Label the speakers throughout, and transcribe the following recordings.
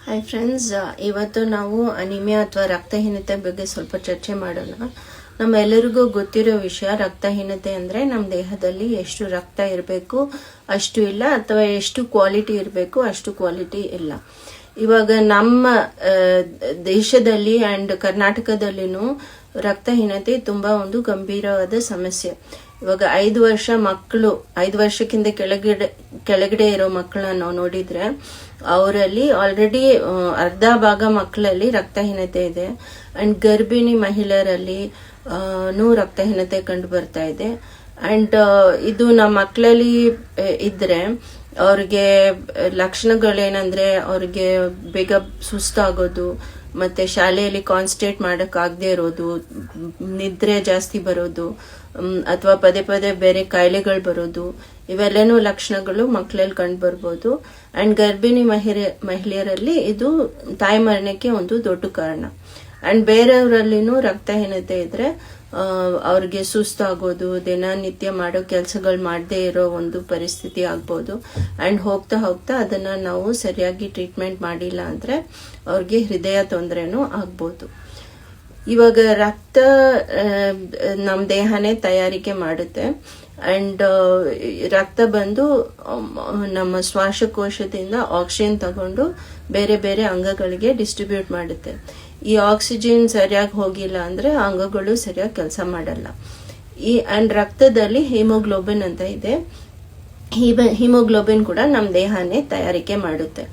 Speaker 1: Hi friends, ಇವತ್ತು ನಾವು anaemia ಅಥವಾ ರಕ್ತಹೀನತೆ ಬಗ್ಗೆ ಸ್ವಲ್ಪ ಚರ್ಚೆ ಮಾಡೋಣ. ನಮ್ಮೆಲ್ಲರಿಗೂ ಗೊತ್ತಿರೋ ವಿಷಯ, ರಕ್ತಹೀನತೆ ಅಂದರೆ ನಮ್ಮ ದೇಹದಲ್ಲಿ ಎಷ್ಟು ರಕ್ತ ಇರಬೇಕು ಅಷ್ಟು ಇಲ್ಲ, ಅಥವಾ ಎಷ್ಟು ಕ್ವಾಲಿಟಿ ಇರಬೇಕು ಅಷ್ಟು ಕ್ವಾಲಿಟಿ ಇಲ್ಲ. ಇವಾಗ ನಮ್ಮ ದೇಶದಲ್ಲಿ ಆ್ಯಂಡ್ ಕರ್ನಾಟಕದಲ್ಲಿನೂ ರಕ್ತಹೀನತೆ ತುಂಬ ಒಂದು ಗಂಭೀರವಾದ ಸಮಸ್ಯೆ. ಇವಾಗ 5 ವರ್ಷಕ್ಕಿಂತ ಕೆಳಗಡೆ ಇರೋ ಮಕ್ಕಳನ್ನ ನಾವು ನೋಡಿದ್ರೆ ಅವರಲ್ಲಿ ಆಲ್ರೆಡಿ ಅರ್ಧ ಭಾಗ ಮಕ್ಕಳಲ್ಲಿ ರಕ್ತಹೀನತೆ ಇದೆ. ಅಂಡ್ ಗರ್ಭಿಣಿ ಮಹಿಳೆಯರಲ್ಲಿ ರಕ್ತಹೀನತೆ ಕಂಡು ಬರ್ತಾ ಇದೆ. ಅಂಡ್ ಇದು ನಮ್ಮ ಮಕ್ಕಳಲ್ಲಿ ಇದ್ರೆ ಅವ್ರಿಗೆ ಲಕ್ಷಣಗಳೇನಂದ್ರೆ ಅವ್ರಿಗೆ ಬೇಗ ಸುಸ್ತಾಗೋದು, ಮತ್ತೆ ಶಾಲೆಯಲ್ಲಿ ಕಾನ್ಸಂಟ್ರೇಟ್ ಆಗದೆ ಇರೋದು, ನಿದ್ರೆ ಜಾಸ್ತಿ ಬರೋದು, ಅಥವಾ ಪದೇ ಪದೇ ಬೇರೆ ಕಾಯಿಲೆಗಳು ಬರೋದು, ಇವೆಲ್ಲನೂ ಲಕ್ಷಣಗಳು ಮಕ್ಕಳಲ್ಲಿ ಕಂಡು ಬರ್ಬೋದು. ಅಂಡ್ ಗರ್ಭಿಣಿ ಮಹಿಳೆಯರಲ್ಲಿ ಇದು ತಾಯಿ ಮರಣಕ್ಕೆ ಒಂದು ದೊಡ್ಡ ಕಾರಣ. ಅಂಡ್ ಬೇರೆಯವರಲ್ಲಿನೂ ರಕ್ತಹೀನತೆ ಇದ್ರೆ ಅವ್ರಿಗೆ ಸುಸ್ತಾಗೋದು, ದಿನನಿತ್ಯ ಮಾಡೋ ಕೆಲಸಗಳು ಮಾಡದೇ ಇರೋ ಒಂದು ಪರಿಸ್ಥಿತಿ ಆಗ್ಬೋದು. ಅಂಡ್ ಹೋಗ್ತಾ ಹೋಗ್ತಾ ಅದನ್ನ ನಾವು ಸರಿಯಾಗಿ ಟ್ರೀಟ್ಮೆಂಟ್ ಮಾಡಿಲ್ಲ ಅಂದ್ರೆ ಅವ್ರಿಗೆ ಹೃದಯ ತೊಂದರೆನೂ ಆಗ್ಬೋದು. ಇವಾಗ ರಕ್ತ ನಮ್ಮ ದೇಹನೇ ತಯಾರಿಕೆ ಮಾಡುತ್ತೆ. ಅಂಡ್ ರಕ್ತ ಬಂದು ನಮ್ಮ ಶ್ವಾಸಕೋಶದಿಂದ ಆಕ್ಸಿಜನ್ ತಗೊಂಡು ಬೇರೆ ಬೇರೆ ಅಂಗಗಳಿಗೆ ಡಿಸ್ಟ್ರಿಬ್ಯೂಟ್ ಮಾಡುತ್ತೆ. ಈ ಆಕ್ಸಿಜನ್ ಸರಿಯಾಗಿ ಹೋಗಿಲ್ಲ ಅಂದ್ರೆ ಅಂಗಗಳು ಸರಿಯಾಗಿ ಕೆಲಸ ಮಾಡಲ್ಲ. ಅಂಡ್ ರಕ್ತದಲ್ಲಿ ಹಿಮೋಗ್ಲೋಬಿನ್ ಅಂತ ಇದೆ. ಹಿಮೋಗ್ಲೋಬಿನ್ ಕೂಡ ನಮ್ಮ ದೇಹನೇ ತಯಾರಿಕೆ ಮಾಡುತ್ತೆ.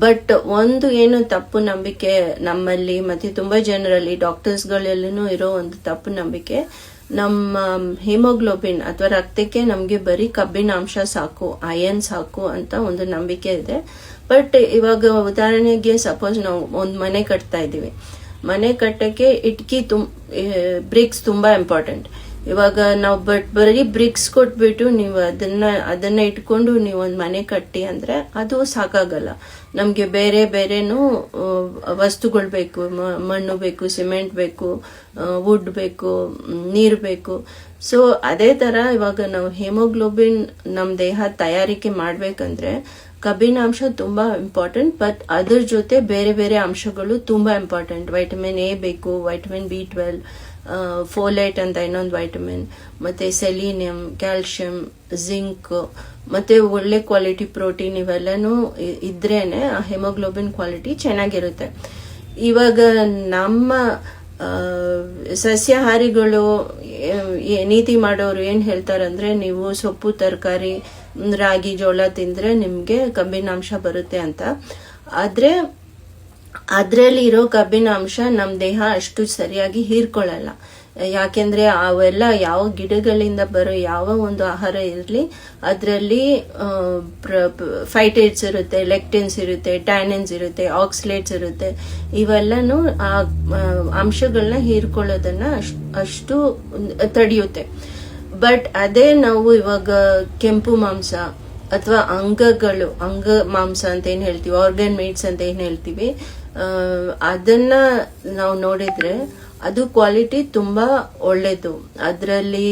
Speaker 1: ಬಟ್ ಒಂದು ಏನು ತಪ್ಪು ನಂಬಿಕೆ ನಮ್ಮಲ್ಲಿ ಮತ್ತೆ ತುಂಬಾ ಜನರಲ್ಲಿ, ಡಾಕ್ಟರ್ಸ್ಗಳಲ್ಲೂ ಇರೋ ಒಂದು ತಪ್ಪು ನಂಬಿಕೆ, ನಮ್ಮ ಹಿಮೋಗ್ಲೋಬಿನ್ ಅಥವಾ ರಕ್ತಕ್ಕೆ ನಮ್ಗೆ ಬರೀ ಕಬ್ಬಿನಾಂಶ ಸಾಕು, ಅಯನ್ ಸಾಕು ಅಂತ ಒಂದು ನಂಬಿಕೆ ಇದೆ. ಬಟ್ ಇವಾಗ ಉದಾಹರಣೆಗೆ ಸಪೋಸ್ ನಾವು ಒಂದು ಮನೆ ಕಟ್ತಾ ಇದೀವಿ. ಮನೆ ಕಟ್ಟಕ್ಕೆ ಬ್ರಿಕ್ಸ್ ತುಂಬಾ ಇಂಪಾರ್ಟೆಂಟ್. ಇವಾಗ ನಾವು ಬರೀ ಬ್ರಿಕ್ಸ್ ಕೊಟ್ಬಿಟ್ಟು ನೀವು ಅದನ್ನ ಇಟ್ಕೊಂಡು ನೀವು ಒಂದು ಮನೆ ಕಟ್ಟಿ ಅಂದ್ರೆ ಅದು ಸಾಕಾಗಲ್ಲ. ನಮ್ಗೆ ಬೇರೆ ಬೇರೆನೂ ವಸ್ತುಗಳು ಬೇಕು. ಮಣ್ಣು ಬೇಕು, ಸಿಮೆಂಟ್ ಬೇಕು, ವುಡ್ ಬೇಕು, ನೀರು ಬೇಕು. ಸೊ ಅದೇ ತರ ಇವಾಗ ನಾವು ಹಿಮೋಗ್ಲೋಬಿನ್ ನಮ್ಮ ದೇಹ ತಯಾರಿಕೆ ಮಾಡ್ಬೇಕಂದ್ರೆ ಕಬ್ಬಿನಾಂಶ ತುಂಬಾ ಇಂಪಾರ್ಟೆಂಟ್. ಬಟ್ ಅದ್ರ ಜೊತೆ ಬೇರೆ ಬೇರೆ ಅಂಶಗಳು ತುಂಬಾ ಇಂಪಾರ್ಟೆಂಟ್. ವೈಟಮಿನ್ ಎ ಬೇಕು, ವೈಟಮಿನ್ B12, ಫೋಲೇಟ್ ಅಂತ ಇನ್ನೊಂದು ವೈಟಮಿನ್, ಮತ್ತೆ ಸೆಲಿನಿಯಂ, ಕ್ಯಾಲ್ಸಿಯಂ, ಜಿಂಕ್, ಮತ್ತೆ ಒಳ್ಳೆ ಕ್ವಾಲಿಟಿ ಪ್ರೋಟೀನ್, ಇವೆಲ್ಲನೂ ಇದ್ರೇನೆ ಆ ಹಿಮೋಗ್ಲೋಬಿನ್ ಕ್ವಾಲಿಟಿ ಚೆನ್ನಾಗಿರುತ್ತೆ. ಇವಾಗ ನಮ್ಮ ಸಸ್ಯಾಹಾರಿಗಳು ನೀತಿ ಮಾಡೋರು ಏನ್ ಹೇಳ್ತಾರಂದ್ರೆ, ನೀವು ಸೊಪ್ಪು, ತರಕಾರಿ, ರಾಗಿ, ಜೋಳ ತಿಂದ್ರೆ ನಿಮ್ಗೆ ಕಬ್ಬಿನಾಂಶ ಬರುತ್ತೆ ಅಂತ. ಆದ್ರೆ ಅದ್ರಲ್ಲಿ ಇರೋ ಕಬ್ಬಿನಾಂಶ ನಮ್ ದೇಹ ಅಷ್ಟು ಸರಿಯಾಗಿ ಹೀರ್ಕೊಳ್ಳಲ್ಲ. ಯಾಕೆಂದ್ರೆ ಅವೆಲ್ಲ ಯಾವ ಗಿಡಗಳಿಂದ ಬರೋ ಯಾವ ಒಂದು ಆಹಾರ ಇರಲಿ ಅದರಲ್ಲಿ ಫೈಟೇಟ್ಸ್ ಇರುತ್ತೆ, ಲೆಕ್ಟಿನ್ಸ್ ಇರುತ್ತೆ, ಟ್ಯಾನಿನ್ಸ್ ಇರುತ್ತೆ, ಆಕ್ಸಲೇಟ್ಸ್ ಇರುತ್ತೆ. ಇವೆಲ್ಲನೂ ಆ ಅಂಶಗಳನ್ನ ಹೀರ್ಕೊಳ್ಳೋದನ್ನ ಅಷ್ಟು ತಡೆಯುತ್ತೆ. ಬಟ್ ಅದೇ ನಾವು ಇವಾಗ ಕೆಂಪು ಮಾಂಸ ಅಥವಾ ಅಂಗ ಮಾಂಸ ಅಂತ ಏನ್ ಹೇಳ್ತೀವಿ, ಆರ್ಗನ್ ಮೀಟ್ಸ್ ಅಂತ ಏನ್ ಹೇಳ್ತೀವಿ, ಅದನ್ನ ನಾವು ನೋಡಿದ್ರೆ ಅದು ಕ್ವಾಲಿಟಿ ತುಂಬಾ ಒಳ್ಳೇದು. ಅದರಲ್ಲಿ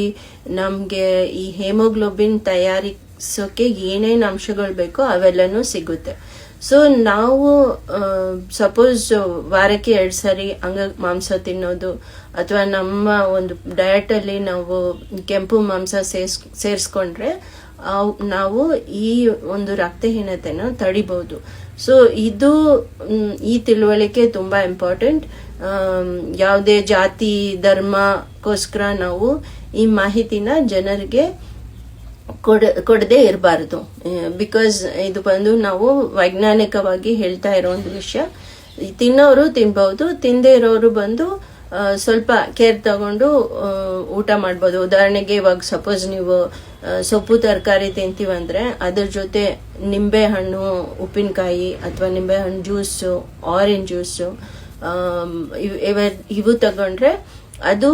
Speaker 1: ನಮ್ಗೆ ಈ ಹೇಮೋಗ್ಲೋಬಿನ್ ತಯಾರಿಸೋಕೆ ಏನೇನ್ ಅಂಶಗಳು ಬೇಕೋ ಅವೆಲ್ಲನೂ ಸಿಗುತ್ತೆ. ಸೊ ನಾವು ಸಪೋಸ್ ವಾರಕ್ಕೆ 2 ಸಾರಿ ಮಾಂಸ ತಿನ್ನೋದು, ಅಥವಾ ನಮ್ಮ ಒಂದು ಡಯಟ್ ಅಲ್ಲಿ ನಾವು ಕೆಂಪು ಮಾಂಸ ಸೇರಿಸ್ಕೊಂಡ್ರೆ ನಾವು ಈ ಒಂದು ರಕ್ತಹೀನತೆನ ತಡಿಬಹುದು. ಸೊ ಈ ತಿಳುವಳಿಕೆ ತುಂಬಾ ಇಂಪಾರ್ಟೆಂಟ್. ಯಾವುದೇ ಜಾತಿ ಧರ್ಮಕ್ಕೋಸ್ಕರ ನಾವು ಈ ಮಾಹಿತಿನ ಜನರಿಗೆ ಕೊಡದೆ ಇರಬಾರದು. ಬಿಕಾಸ್ ಇದು ಬಂದು ನಾವು ವೈಜ್ಞಾನಿಕವಾಗಿ ಹೇಳ್ತಾ ಇರೋ ಒಂದು ವಿಷಯ. ತಿನ್ನೋರು ತಿನ್ಬಹುದು, ತಿಂದೇ ಇರೋರು ಬಂದು ಸ್ವಲ್ಪ ಕೇರ್ ತಗೊಂಡು ಊಟ ಮಾಡ್ಬೋದು. ಉದಾಹರಣೆಗೆ ಇವಾಗ ಸಪೋಸ್ ನೀವು ಸೊಪ್ಪು ತರಕಾರಿ ತಿಂತೀವಂದ್ರೆ ಅದ್ರ ಜೊತೆ ನಿಂಬೆ ಹಣ್ಣು, ಉಪ್ಪಿನಕಾಯಿ, ಅಥವಾ ನಿಂಬೆ ಹಣ್ಣು ಜ್ಯೂಸು, ಆರೆಂಜ್ ಜ್ಯೂಸು, ಇವು ತಗೊಂಡ್ರೆ ಅದು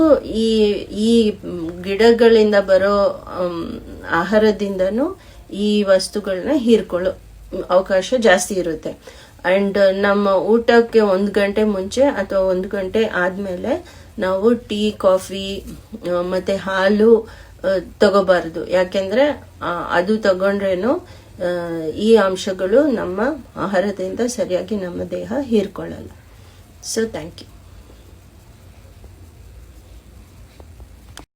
Speaker 1: ಈ ಗಿಡಗಳಿಂದ ಬರೋ ಆಹಾರದಿಂದನೂ ಈ ವಸ್ತುಗಳನ್ನ ಹೀರ್ಕೊಳ್ಳೋ ಅವಕಾಶ ಜಾಸ್ತಿ ಇರುತ್ತೆ. ಅಂಡ್ ನಮ್ಮ ಊಟಕ್ಕೆ 1 ಗಂಟೆ ಮುಂಚೆ ಅಥವಾ 1 ಗಂಟೆ ಆದ್ಮೇಲೆ ನಾವು ಟೀ, ಕಾಫಿ ಮತ್ತೆ ಹಾಲು ತಗೋಬಾರದು. ಯಾಕೆಂದ್ರೆ ಅದು ತಗೊಂಡ್ರೇನು ಈ ಅಂಶಗಳು ನಮ್ಮ ಆಹಾರದಿಂದ ಸರಿಯಾಗಿ ನಮ್ಮ ದೇಹ ಹೀರ್ಕೊಳ್ಳಲ್ಲ. So thank you.